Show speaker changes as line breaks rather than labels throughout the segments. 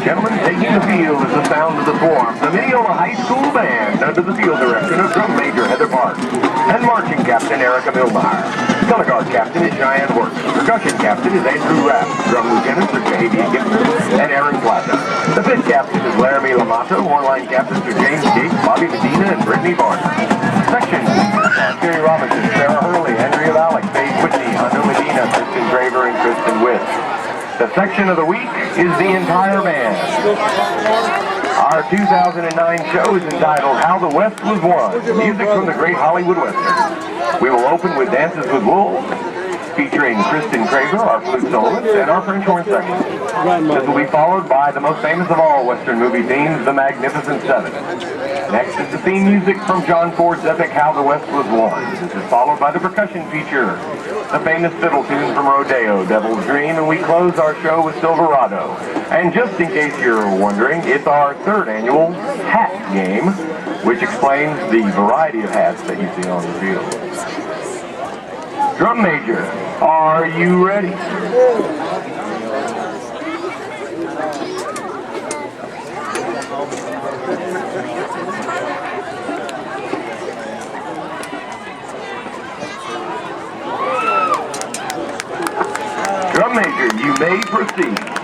Gentlemen, taking the field is the sound of the swarm. The Mineola High School Band, under the field direction of Drum Major Heather Parks and Marching Captain Erica Milmeyer. Color Guard Captain is Cheyenne Works. Percussion Captain is Andrew Rapp. Drum Lieutenants are Javier Gibson and Aaron Plata. The Fifth Captain is Laramie Lamato. Hornline Captains are James Gates, Bobby Medina, and Brittany Barner. Section Jerry Robinson, Sarah Hurley, Andrea Valek, Faye Whitney, Hunter Medina, Kristen Draver, and Kristen Witt. The section of the week is the entire band. Our 2009 show is entitled How the West Was Won, music from the great Hollywood Western. We will open with Dances with Wolves, featuring Kristen Kraver, our flute soloist, and our French horn section. This will be followed by the most famous of all Western movie themes, The Magnificent Seven. Next is the theme music from John Ford's epic How the West Was Won. This is followed by the percussion feature, the famous fiddle tune from Rodeo, Devil's Dream, and we close our show with Silverado. And just in case you're wondering, it's our third annual hat game, which explains the variety of hats that you see on the field. Drum Major, are you ready? Drum Major, you may proceed.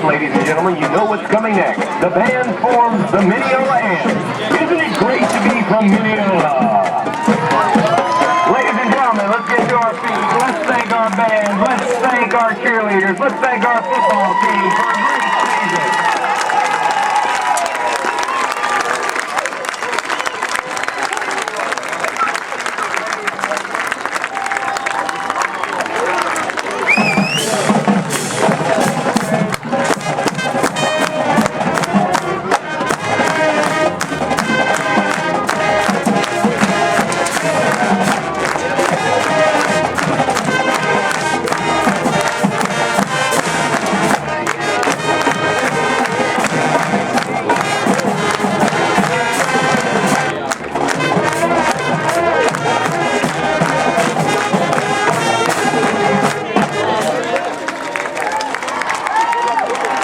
Ladies and gentlemen, you know what's coming next. The band forms the Mineola Ant. Isn't it great to be from Mineola? Ladies and gentlemen, let's get to our feet. Let's thank our band. Let's thank our cheerleaders. Let's thank our football team for a great season.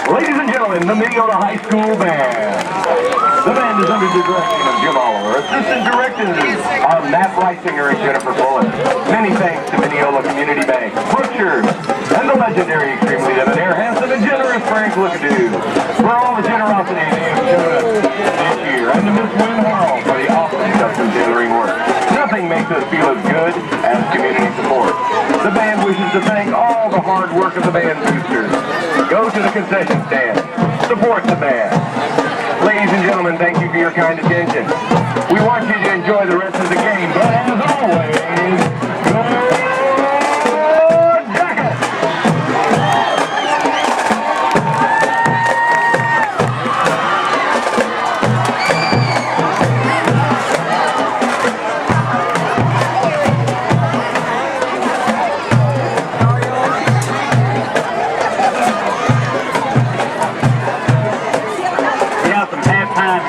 Ladies and gentlemen, the Mineola High School Band. The band is under the direction of Jim Oliver. Assistant directors are Matt Reisinger and Jennifer Bullitt. Many thanks to Mineola Community Bank, Brookshire, and the legendary extremely debonair, handsome, and generous Frank Lookadoo for all the generosity they have shown us this year, and to Miss Wynn Hall for the awesome custom tailoring work. Nothing makes us feel as good as community support. The band wishes to thank all the hard work of the band boosters. Go to the concession stand. Support the band. Ladies and gentlemen, thank you for your kind attention. We want you to enjoy the rest of the game, but as always, go Jackets!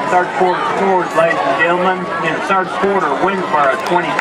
Third quarter scores, ladies and gentlemen. In the third quarter, Winsboro 20.